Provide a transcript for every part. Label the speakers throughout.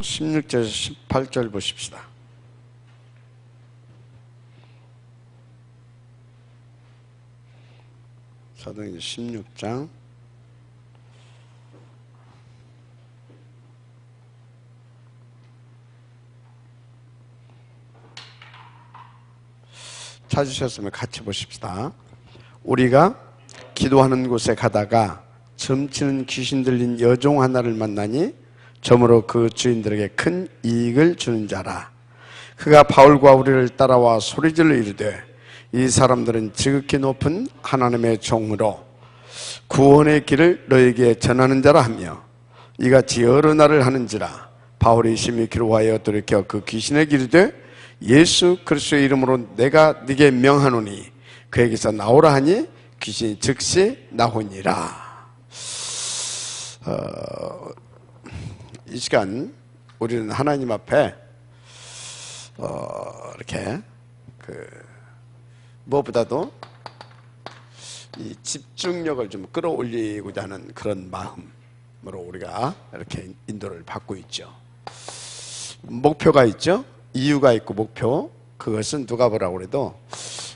Speaker 1: 16절에서 18절 보십시다. 사도행전 16장 1 찾으셨으면 같이 보십시다. 우리가 기도하는 곳에 가다가 점치는 귀신 들린 여종 하나를 만나니 저므로 그 주인들에게 큰 이익을 주는 자라. 그가 바울과 우리를 따라와 소리질러 이르되 이 사람들은 지극히 높은 하나님의 종으로 구원의 길을 너에게 전하는 자라 하며 이같이 여러 날을 하는지라. 바울이 심히 기로하여 돌이켜 그 귀신에게 이르되 예수 그리스도의 이름으로 내가 네게 명하노니 그에게서 나오라 하니 귀신이 즉시 나오니라. 이 시간 우리는 하나님 앞에 이렇게 무엇보다도 이 집중력을 좀 끌어올리고자 하는 그런 마음으로 우리가 이렇게 인도를 받고 있죠. 목표가 있죠. 이유가 있고 목표. 그것은 누가 뭐라고 그래도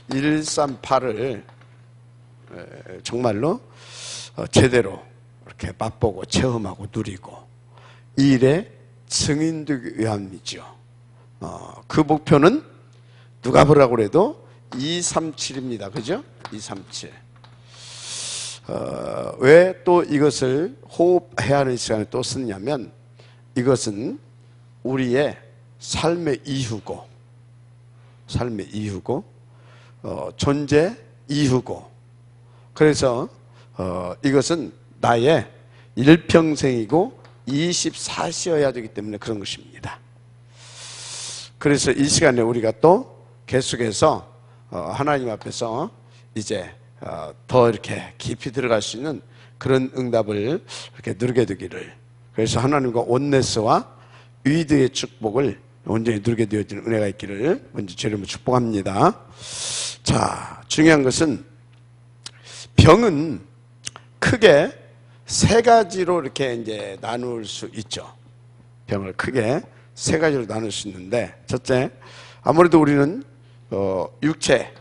Speaker 1: 138을 정말로 제대로 이렇게 맛보고 체험하고 누리고 이 일에 증인되기 위함이죠. 그 목표는 누가 뭐라고 그래도 237입니다. 그죠? 237. 왜 또 이것을 호흡해야 하는 시간을 또 쓰냐면 이것은 우리의 삶의 이유고 존재 이유고 그래서 이것은 나의 일평생이고 24시여야 되기 때문에 그런 것입니다. 그래서 이 시간에 우리가 또 계속해서 하나님 앞에서 이제 더 이렇게 깊이 들어갈 수 있는 그런 응답을 이렇게 누리게 되기를, 그래서 하나님과 온네스와 위드의 축복을 온전히 누리게 되어지는 은혜가 있기를 먼저 주님을 축복합니다. 자, 중요한 것은 병은 크게 세 가지로 이렇게 이제 나눌 수 있죠. 병을 크게 세 가지로 나눌 수 있는데, 첫째, 아무래도 우리는 육체에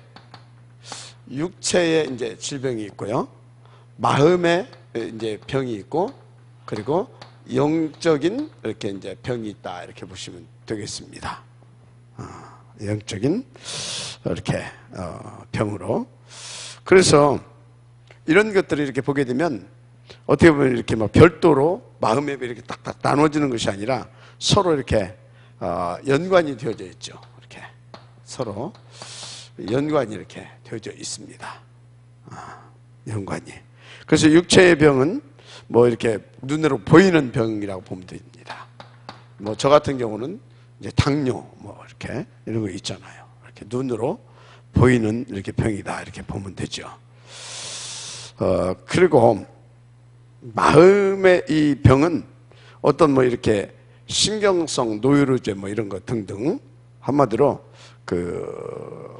Speaker 1: 이제 질병이 있고요, 마음에 이제 병이 있고, 그리고 영적인 이렇게 이제 병이 있다, 이렇게 보시면 되겠습니다. 영적인 이렇게 병으로. 그래서 이런 것들을 이렇게 보게 되면 어떻게 보면 이렇게 막 별도로 마음에 이렇게 딱딱 나눠지는 것이 아니라 서로 이렇게 연관이 되어져 있죠. 이렇게 서로 연관이 이렇게 되어져 있습니다. 연관이. 그래서 육체의 병은 뭐 이렇게 눈으로 보이는 병이라고 보면 됩니다. 뭐 저 같은 경우는 이제 당뇨 뭐 이렇게 이런 거 있잖아요. 이렇게 눈으로 보이는 이렇게 병이다, 이렇게 보면 되죠. 그리고 마음의 이 병은 어떤 뭐 이렇게 신경성 노이로제 뭐 이런 거 등등, 한마디로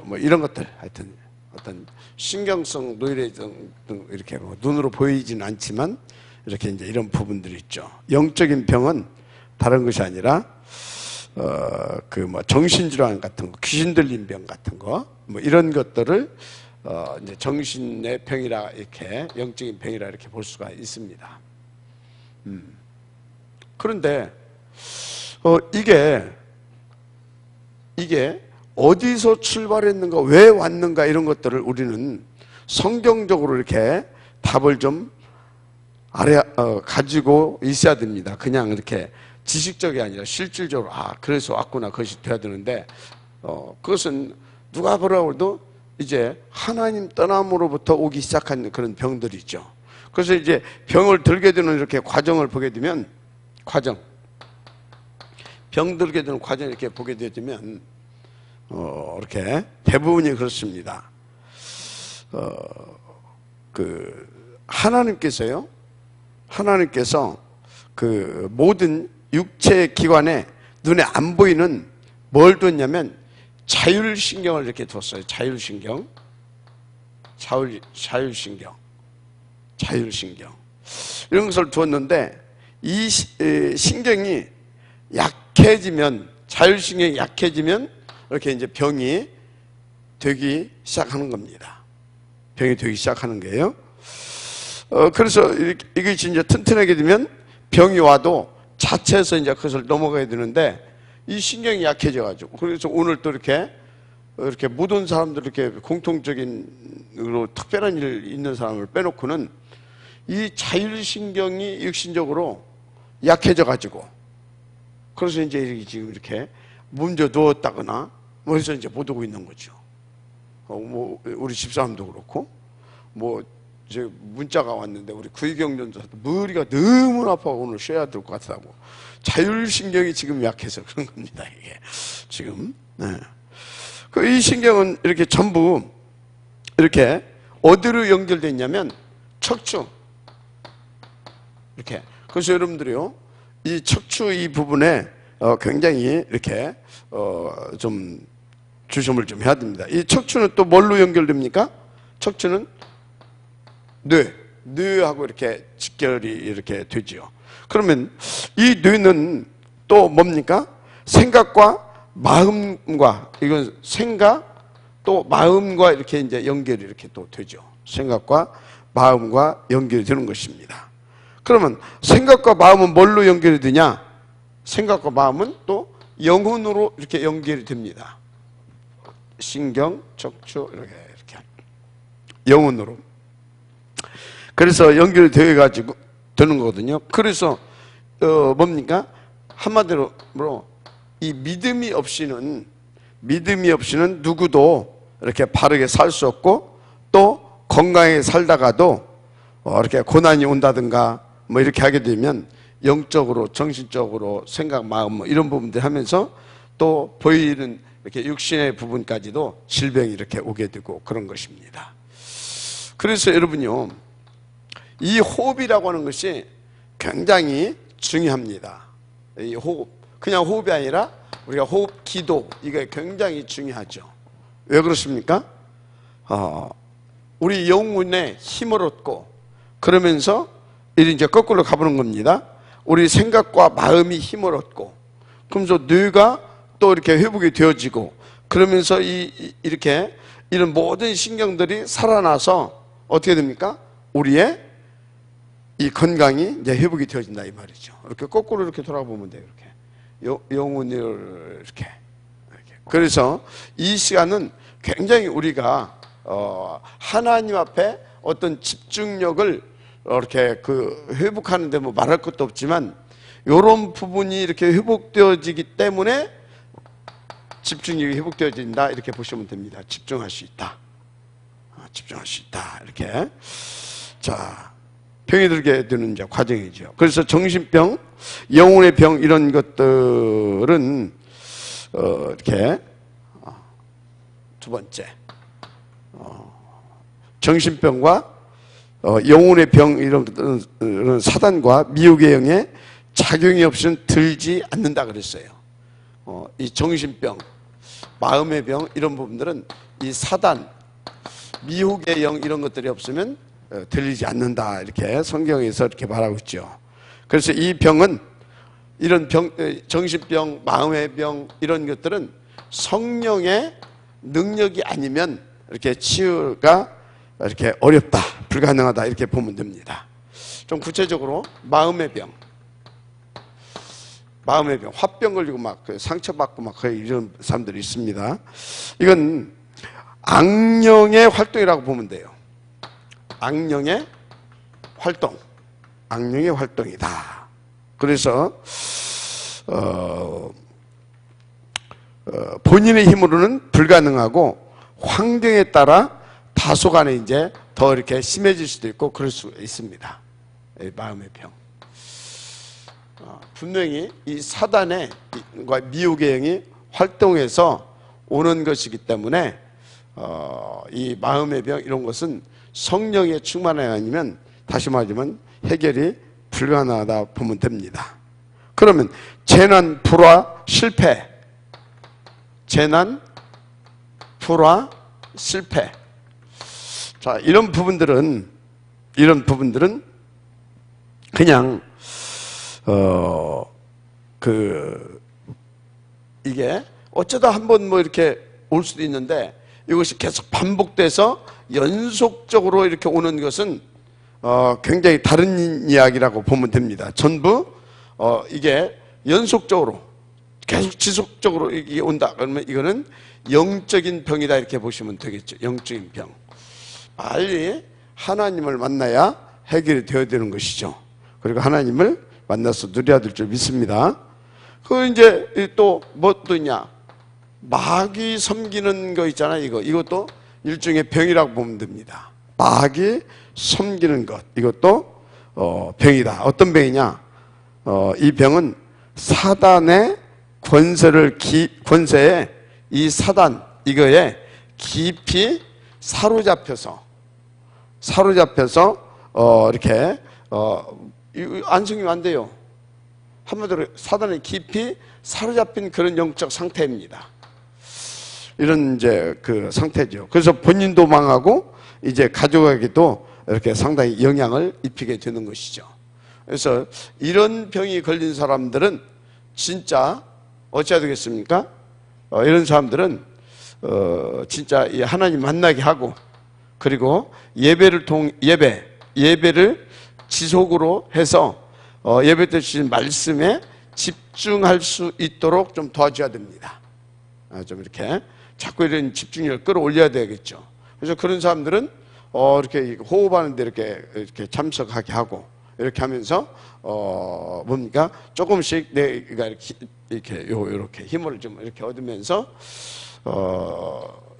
Speaker 1: 뭐 이런 것들, 하여튼 어떤 신경성 노이로제 등 이렇게 뭐 눈으로 보이지는 않지만 이렇게 이제 이런 부분들이 있죠. 영적인 병은 다른 것이 아니라 뭐 정신질환 같은 거, 귀신 들린 병 같은 거, 뭐 이런 것들을 이제 정신의 병이라, 이렇게 영적인 병이라 이렇게 볼 수가 있습니다. 그런데 이게 어디서 출발했는가, 왜 왔는가, 이런 것들을 우리는 성경적으로 이렇게 답을 좀 가지고 있어야 됩니다. 그냥 이렇게 지식적이 아니라 실질적으로 그래서 왔구나, 그것이 돼야 되는데, 그것은 누가 뭐라고 해도 이제 하나님 떠남으로부터 오기 시작한 그런 병들이 있죠. 그래서 이제 병을 들게 되는 이렇게 과정을 보게 되면, 병 들게 되는 과정을 이렇게 보게 되면 이렇게 대부분이 그렇습니다. 하나님께서 그 모든 육체 기관에 눈에 안 보이는 뭘 뒀냐면 자율신경을 이렇게 뒀어요. 자율신경. 이런 것을 두었는데 이 신경이 약해지면, 자율신경이 약해지면 이렇게 이제 병이 되기 시작하는 겁니다. 병이 되기 시작하는 거예요. 그래서 이게 이제 튼튼하게 되면 병이 와도 자체에서 이제 그것을 넘어가야 되는데 이 신경이 약해져가지고, 그래서 오늘 또 이렇게 모든 사람들 이렇게 공통적인 특별한 일 있는 사람을 빼놓고는 이 자율신경이 육신적으로 약해져가지고, 그래서 이제 지금 이렇게 문제 누웠다거나 뭐 해서 이제 못 오고 있는 거죠. 뭐 우리 집사람도 그렇고, 뭐 이제 문자가 왔는데 우리 구의경 전도사도 머리가 너무 아파 오늘 쉬어야 될 것 같다고. 자율신경이 지금 약해서 그런 겁니다. 이게 지금. 네. 이 신경은 이렇게 전부 이렇게 어디로 연결되어 있냐면 척추. 이렇게. 그래서 여러분들이요, 이 척추 이 부분에 굉장히 이렇게 좀 주심을 좀 해야 됩니다. 이 척추는 또 뭘로 연결됩니까? 척추는 뇌하고 이렇게 직결이 이렇게 되지요. 그러면 이 뇌는 또 뭡니까? 생각과 마음과, 이건 생각 또 마음과 이렇게 이제 연결이 이렇게 또 되죠. 생각과 마음과 연결이 되는 것입니다. 그러면 생각과 마음은 뭘로 연결이 되냐? 생각과 마음은 또 영혼으로 이렇게 연결이 됩니다. 신경, 척추 이렇게 영혼으로. 그래서 연결이 되어 가지고 되는 거거든요. 그래서 뭡니까? 한마디로 이 믿음이 없이는 누구도 이렇게 바르게 살 수 없고, 또 건강하게 살다가도 이렇게 고난이 온다든가 뭐 이렇게 하게 되면 영적으로, 정신적으로, 생각, 마음 뭐 이런 부분들 하면서 또 보이는 이렇게 육신의 부분까지도 질병이 이렇게 오게 되고 그런 것입니다. 그래서 여러분요, 이 호흡이라고 하는 것이 굉장히 중요합니다. 이 호흡, 그냥 호흡이 아니라 우리가 호흡 기도, 이게 굉장히 중요하죠. 왜 그렇습니까? 우리 영혼에 힘을 얻고, 그러면서 이제 거꾸로 가보는 겁니다. 우리 생각과 마음이 힘을 얻고, 그러면서 뇌가 또 이렇게 회복이 되어지고, 그러면서 이렇게 이런 모든 신경들이 살아나서 어떻게 됩니까? 우리의 이 건강이 이제 회복이 되어진다 이 말이죠. 이렇게 거꾸로 이렇게 돌아보면 돼요. 이렇게 영혼을 이렇게. 그래서 이 시간은 굉장히 우리가 하나님 앞에 어떤 집중력을 이렇게 회복하는데 뭐 말할 것도 없지만, 이런 부분이 이렇게 회복되어지기 때문에 집중력이 회복되어진다 이렇게 보시면 됩니다. 집중할 수 있다. 집중할 수 있다. 이렇게. 자, 병이 들게 되는 이제 과정이죠. 그래서 정신병, 영혼의 병 이런 것들은 이렇게 두 번째 정신병과 영혼의 병 이런 것들은 사단과 미혹의 영에 작용이 없이는 들지 않는다 그랬어요. 이 정신병, 마음의 병 이런 부분들은 이 사단, 미혹의 영 이런 것들이 없으면 들리지 않는다 이렇게 성경에서 이렇게 말하고 있죠. 그래서 이 병은, 이런 병, 정신병, 마음의 병 이런 것들은 성령의 능력이 아니면 이렇게 치유가 이렇게 어렵다, 불가능하다 이렇게 보면 됩니다. 좀 구체적으로 마음의 병, 화병 걸리고 막 상처받고 막 이런 사람들이 있습니다. 이건 악령의 활동이라고 보면 돼요. 악령의 활동이다. 그래서 본인의 힘으로는 불가능하고 환경에 따라 다소간에 이제 더 이렇게 심해질 수도 있고 그럴 수 있습니다. 마음의 병. 분명히 이 사단의 미혹의 영이 활동해서 오는 것이기 때문에 이 마음의 병 이런 것은 성령의 충만이 아니면, 다시 말하자면 해결이 불가능하다 보면 됩니다. 그러면 재난, 불화, 실패, 자, 이런 부분들은 그냥 이게 어쩌다 한번 뭐 이렇게 올 수도 있는데 이것이 계속 반복돼서 연속적으로 이렇게 오는 것은 굉장히 다른 이야기라고 보면 됩니다. 전부 이게 연속적으로 계속 지속적으로 이게 온다 그러면 이거는 영적인 병이다 이렇게 보시면 되겠죠. 영적인 병. 빨리 하나님을 만나야 해결이 되어야 되는 것이죠. 그리고 하나님을 만나서 누려야 될 줄 믿습니다. 그 이제 또 뭐 또 있냐? 마귀 섬기는 거 있잖아요. 이것도 일종의 병이라고 보면 됩니다. 마귀 섬기는 것 이것도 병이다. 어떤 병이냐? 이 병은 사단의 권세에 이 사단 이거에 깊이 사로잡혀서 이렇게 안승이면 안 돼요. 한마디로 사단에 깊이 사로잡힌 그런 영적 상태입니다. 이런 이제 그 상태죠. 그래서 본인도 망하고 이제 가족에게도 이렇게 상당히 영향을 입히게 되는 것이죠. 그래서 이런 병이 걸린 사람들은 진짜 어찌해야 되겠습니까? 이런 사람들은 진짜 이 하나님 만나게 하고 그리고 예배를 지속으로 해서 예배 때 주신 말씀에 집중할 수 있도록 좀 도와줘야 됩니다. 좀 이렇게 자꾸 이런 집중력을 끌어올려야 되겠죠. 그래서 그런 사람들은 이렇게 호흡하는데 이렇게 참석하게 하고 이렇게 하면서 뭡니까? 조금씩 내가 이렇게 힘을 좀 이렇게 얻으면서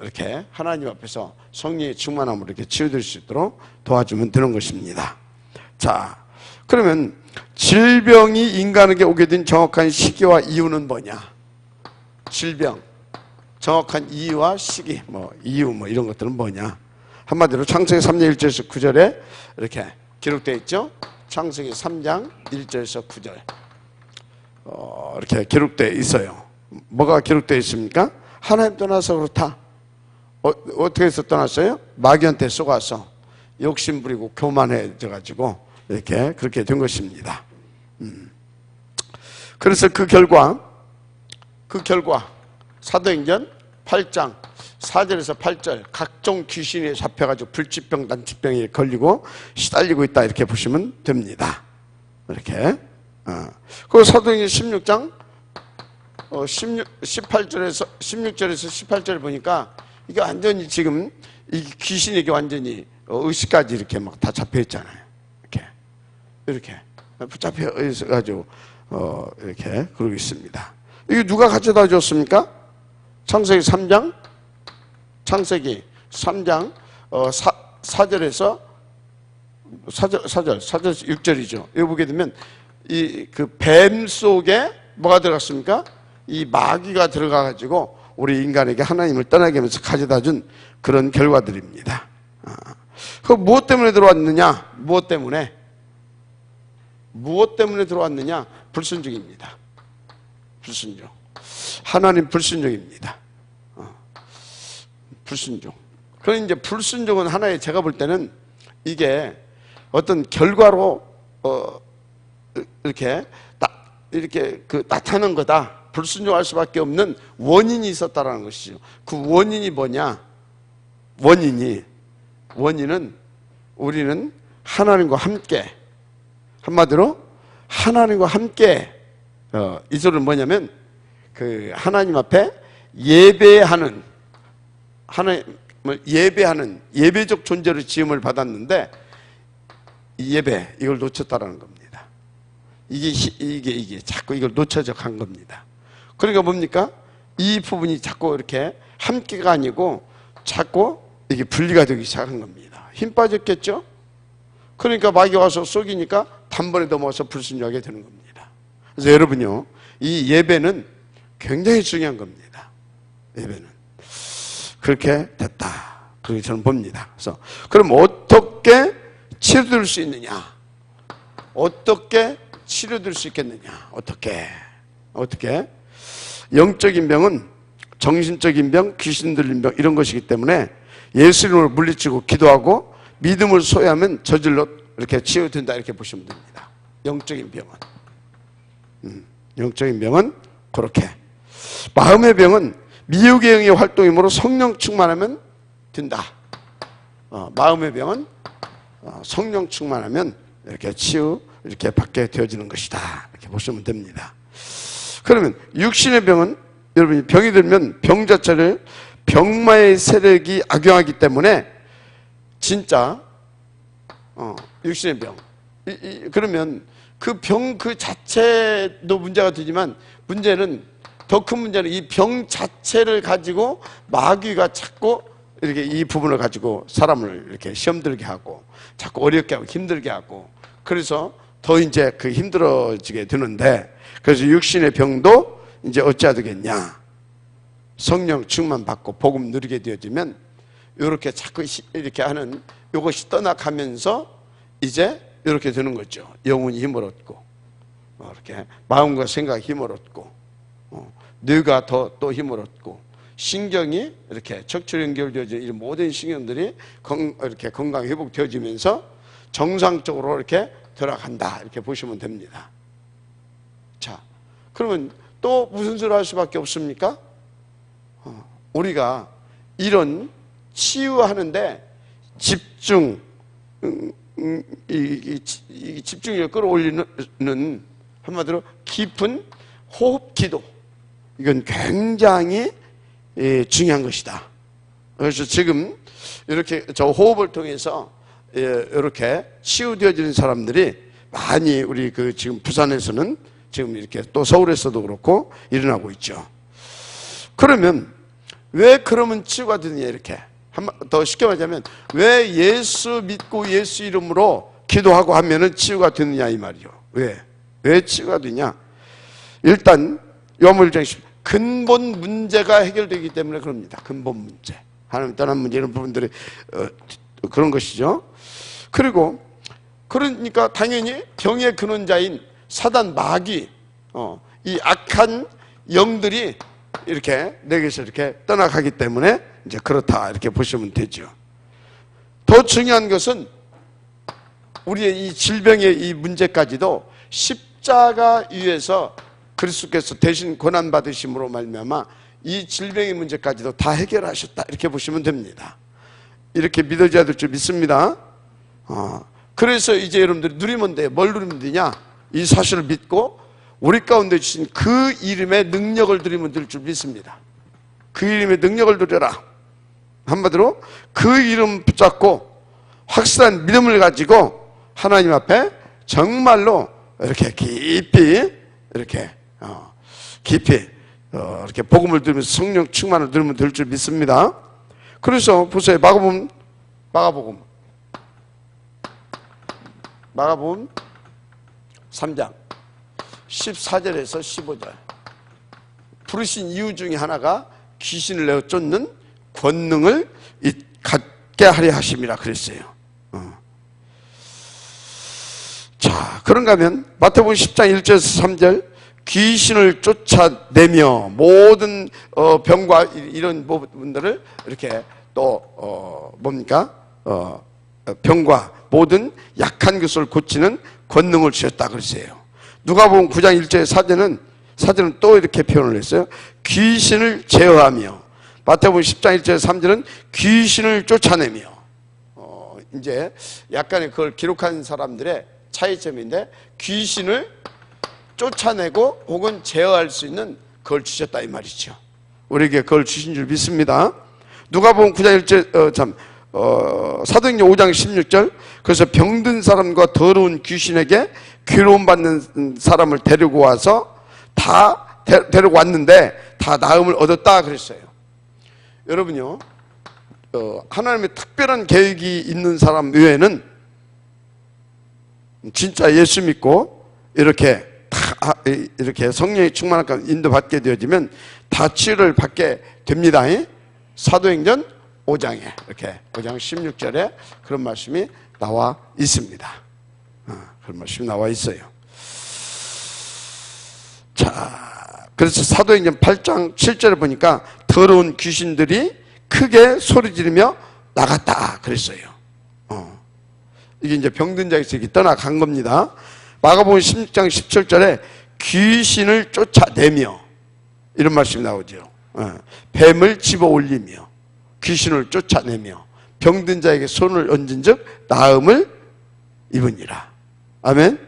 Speaker 1: 이렇게 하나님 앞에서 성령의 충만함으로 이렇게 치유될 수 있도록 도와주면 되는 것입니다. 자, 그러면 질병이 인간에게 오게 된 정확한 시기와 이유는 뭐냐? 질병, 정확한 이유와 시기, 이유 이런 것들은 뭐냐? 한마디로 창세기 3장 1절에서 9절에 이렇게 기록되어 있죠? 창세기 3장 1절에서 9절 이렇게 기록되어 있어요. 뭐가 기록되어 있습니까? 하나님 떠나서 그렇다. 어떻게 해서 떠났어요? 마귀한테 속아서 욕심 부리고 교만해져 가지고 이렇게 그렇게 된 것입니다. 그래서 그 결과 사도행전 8장 4절에서 8절 각종 귀신에 잡혀가지고 불치병, 난치병에 걸리고 시달리고 있다 이렇게 보시면 됩니다. 이렇게. 그리고 사도행전 16장 16절에서 18절 보니까 이게 완전히 지금 이 귀신에게 완전히 의식까지 이렇게 막 다 잡혀 있잖아요. 이렇게 붙잡혀 있어가지고 이렇게 그러고 있습니다. 이게 누가 가져다 줬습니까? 창세기 3장 4절에서 6절이죠. 여기 보게 되면 이 그 뱀 속에 뭐가 들어갔습니까? 이 마귀가 들어가가지고 우리 인간에게 하나님을 떠나게 하면서 가져다 준 그런 결과들입니다. 그 무엇 때문에 들어왔느냐? 무엇 때문에 들어왔느냐? 불순종입니다. 불순종. 하나님 불순종입니다. 불순종. 그럼 이제 불순종은 하나의 제가 볼 때는 이게 어떤 결과로 이렇게 나타난 거다. 불순종할 수밖에 없는 원인이 있었다라는 것이죠. 그 원인이 뭐냐? 원인은 우리는 하나님과 함께 한마디로 하나님과 함께 이 소리는 뭐냐면 그 하나님 앞에 예배하는 하나님을 예배하는 예배적 존재로 지음을 받았는데 이 예배 이걸 놓쳤다라는 겁니다. 이게 자꾸 이걸 놓쳐져 간 겁니다. 그러니까 뭡니까? 이 부분이 자꾸 이렇게 함께가 아니고 자꾸 이게 분리가 되기 시작한 겁니다. 힘 빠졌겠죠? 그러니까 마귀가 와서 속이니까 단번에 넘어서 불순종하게 되는 겁니다. 그래서 여러분요, 이 예배는 굉장히 중요한 겁니다. 예배는 그렇게 됐다. 그렇게 저는 봅니다. 그래서 그럼 어떻게 치료될 수 있느냐? 어떻게 치료될 수 있겠느냐? 어떻게? 영적인 병은 정신적인 병, 귀신 들린 병 이런 것이기 때문에 예수 이름으로 물리치고 기도하고 믿음을 소유하면 저절로 이렇게 치유된다 이렇게 보시면 됩니다. 영적인 병은 영적인 병은 그렇게. 마음의 병은 미혹의 영의 활동이므로 성령 충만하면 된다. 마음의 병은 성령 충만하면 이렇게 이렇게 받게 되어지는 것이다. 이렇게 보시면 됩니다. 그러면 육신의 병은 여러분이 병이 들면 병 자체를 병마의 세력이 악용하기 때문에 진짜 육신의 병. 그러면 그 병 그 자체도 문제가 되지만 문제는 더 큰 문제는 이 병 자체를 가지고 마귀가 자꾸 이렇게 이 부분을 가지고 사람을 이렇게 시험 들게 하고 자꾸 어렵게 하고 힘들게 하고 그래서 더 이제 그 힘들어지게 되는데 그래서 육신의 병도 이제 어찌해야 되겠냐. 성령 충만 받고 복음 누리게 되어지면 이렇게 자꾸 이렇게 하는 이것이 떠나가면서 이제 이렇게 되는 거죠. 영혼이 힘을 얻고 이렇게 마음과 생각이 힘을 얻고 뇌가 또 힘을 얻고 신경이 이렇게 척추 연결되어진 이 모든 신경들이 이렇게 건강 회복되어지면서 정상적으로 이렇게 돌아간다 이렇게 보시면 됩니다. 자, 그러면 또 무슨 소리 할 수밖에 없습니까? 우리가 이런 치유하는데 집중, 이 집중력을 끌어올리는 한마디로 깊은 호흡 기도. 이건 굉장히 중요한 것이다. 그래서 지금 이렇게 저 호흡을 통해서 이렇게 치유되어지는 사람들이 많이 우리 그 지금 부산에서는 지금 이렇게 또 서울에서도 그렇고 일어나고 있죠. 그러면 왜 그러면 치유가 되느냐 이렇게 한 번 더 쉽게 말하자면 왜 예수 믿고 예수 이름으로 기도하고 하면은 치유가 되느냐 이 말이요. 왜 치유가 되냐? 일단 요한복음 1장 근본 문제가 해결되기 때문에 그럽니다. 근본 문제. 하나님 떠난 문제 이런 부분들이 그런 것이죠. 그리고 그러니까 당연히 병의 근원자인 사단 마귀 이 악한 영들이 이렇게 내게서 이렇게 떠나가기 때문에 이제 그렇다 이렇게 보시면 되죠. 더 중요한 것은 우리의 이 질병의 이 문제까지도 십자가 위에서 그리스도께서 대신 고난 받으심으로 말미암아 이 질병의 문제까지도 다 해결하셨다 이렇게 보시면 됩니다. 이렇게 믿어져야 될 줄 믿습니다. 그래서 이제 여러분들이 누리면 돼요. 뭘 누리면 되냐? 이 사실을 믿고 우리 가운데 주신 그 이름의 능력을 누리면 될 줄 믿습니다. 그 이름의 능력을 누려라. 한마디로 그 이름 붙잡고 확실한 믿음을 가지고 하나님 앞에 정말로 이렇게 깊이 이렇게 이렇게 복음을 들으면서 성령 충만을 누리면 될 줄 믿습니다. 그래서 보세요. 마가복음 3장 14절에서 15절 부르신 이유 중에 하나가 귀신을 내어 쫓는 권능을 갖게 하려 하심이라 그랬어요. 자, 그런가 하면 마태복음 10장 1절에서 3절 귀신을 쫓아내며 모든 병과 이런 부분들을 이렇게 또 뭡니까? 병과 모든 약한 것을 고치는 권능을 주셨다 그랬어요. 누가복음 9장 1절의 사제는 또 이렇게 표현을 했어요. 귀신을 제어하며 마태복음 10장 1절의 3절은 귀신을 쫓아내며 이제 약간의 그걸 기록한 사람들의 차이점인데 귀신을 쫓아내고 혹은 제어할 수 있는 그걸 주셨다 이 말이죠. 우리에게 그걸 주신 줄 믿습니다. 누가복음 9장 1절 사도행전 5장 16절 그래서 병든 사람과 더러운 귀신에게 괴로움 받는 사람을 데리고 와서 다 데리고 왔는데 다 나음을 얻었다 그랬어요. 여러분요, 하나님의 특별한 계획이 있는 사람 외에는 진짜 예수 믿고 이렇게 이렇게 성령이 충만한 인도받게 되어지면 다 치유를 받게 됩니다. 사도행전 5장에 이렇게 5장 16절에 그런 말씀이 나와 있습니다. 그런 말씀이 나와 있어요. 자, 그래서 사도행전 8장 7절에 보니까 더러운 귀신들이 크게 소리 지르며 나갔다 그랬어요. 이게 이제 병든 자에서 떠나간 겁니다. 마가복음 16장 17절에 귀신을 쫓아내며, 이런 말씀이 나오죠. 뱀을 집어 올리며 귀신을 쫓아내며 병든 자에게 손을 얹은 즉 나음을 입으니라. 아멘.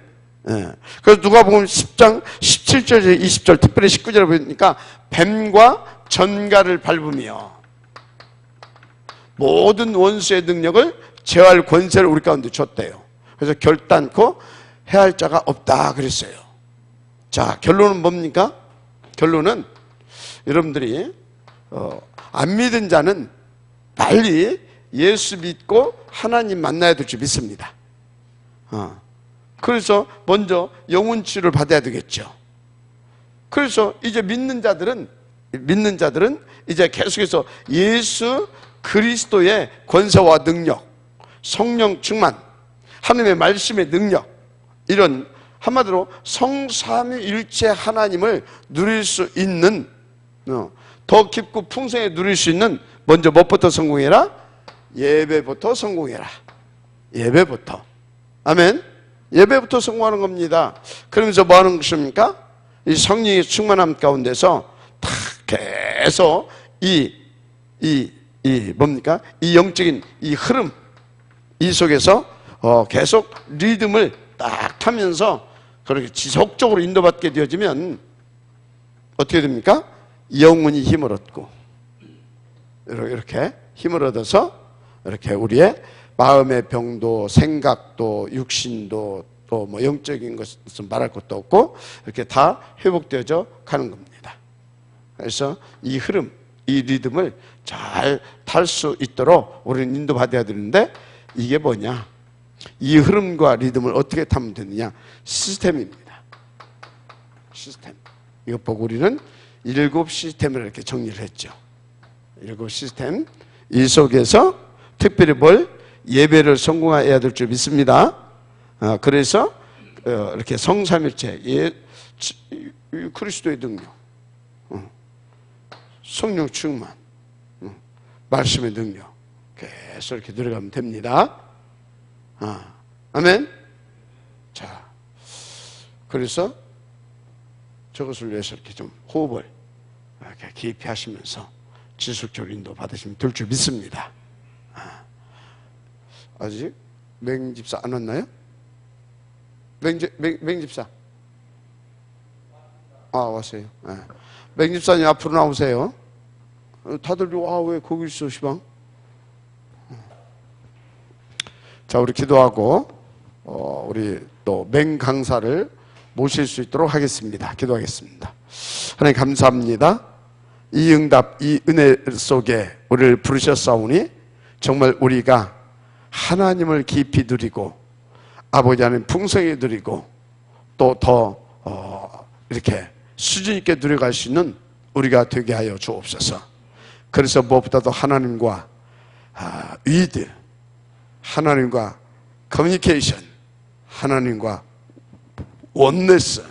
Speaker 1: 그래서 누가복음 10장 17절 20절 특별히 19절에 보니까 뱀과 전갈을 밟으며 모든 원수의 능력을 제어할 권세를 우리 가운데 줬대요. 그래서 결단코 해할 자가 없다 그랬어요. 자, 결론은 뭡니까? 결론은 여러분들이 안 믿은 자는 빨리 예수 믿고 하나님 만나야 될 줄 믿습니다. 그래서 먼저 영혼 치유를 받아야 되겠죠. 그래서 이제 믿는 자들은 이제 계속해서 예수 그리스도의 권세와 능력, 성령 충만, 하나님의 말씀의 능력, 이런 한마디로 성삼위일체 하나님을 누릴 수 있는, 더 깊고 풍성하게 누릴 수 있는, 먼저 무엇부터 성공해라? 예배부터 성공해라. 예배부터. 아멘. 예배부터 성공하는 겁니다. 그러면서 뭐 하는 것입니까? 이 성령의 충만함 가운데서 다 계속 뭡니까? 이 영적인 이 흐름, 이 속에서 계속 리듬을 딱 타면서 그렇게 지속적으로 인도받게 되어지면 어떻게 됩니까? 영혼이 힘을 얻고, 이렇게 힘을 얻어서 이렇게 우리의 마음의 병도, 생각도, 육신도, 또 뭐 영적인 것은 말할 것도 없고 이렇게 다 회복되어져 가는 겁니다. 그래서 이 흐름, 이 리듬을 잘 탈 수 있도록 우리는 인도받아야 되는데, 이게 뭐냐? 이 흐름과 리듬을 어떻게 타면 되느냐? 시스템입니다. 시스템. 이것 보고 우리는 7 시스템을 이렇게 정리를 했죠. 7 시스템. 이 속에서 특별히 뭘? 예배를 성공해야 될 줄 믿습니다. 그래서 이렇게 성삼일체, 그리스도의 능력, 성령 충만, 말씀의 능력 계속 이렇게 들어가면 됩니다. 아멘. 자, 그래서 저것을 위해서 이렇게 좀 호흡을 이렇게 깊이 하시면서 지속적으로 인도 받으시면 될 줄 믿습니다. 아직 맹집사 안 왔나요? 맹집사. 왔어요. 맹집사님 앞으로 나오세요. 다들 왜 거기 있어, 시방? 자, 우리 기도하고 우리 또 맹강사를 모실 수 있도록 하겠습니다. 기도하겠습니다. 하나님 감사합니다. 이 응답, 이 은혜 속에 우리를 부르셨사오니 정말 우리가 하나님을 깊이 누리고 아버지 하나님 풍성히 누리고 또 더 이렇게 수준 있게 누려갈 수 있는 우리가 되게 하여 주옵소서. 그래서 무엇보다도 하나님과 위드, 하나님과 커뮤니케이션, 하나님과 원네스,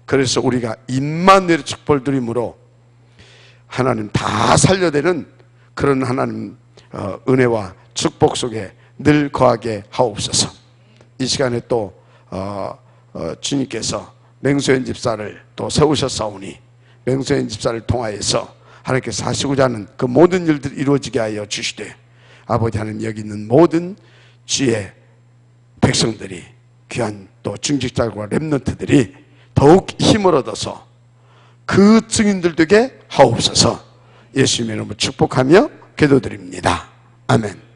Speaker 1: 그래서 우리가 임마누엘의 축복을 누림으로 하나님 다 살려내는 그런 하나님 은혜와 축복 속에 늘 거하게 하옵소서. 이 시간에 또 주님께서 맹소연 집사를 또 세우셨사오니 맹소연 집사를 통하여서 하나님께서 하시고자 하는 그 모든 일들이 이루어지게 하여 주시되, 아버지 하나님 여기 있는 모든 주의 백성들이, 귀한 또 중직자들과 렘넌트들이 더욱 힘을 얻어서 그 증인들 되게 하옵소서. 예수님의 이름으로 축복하며 기도드립니다. 아멘.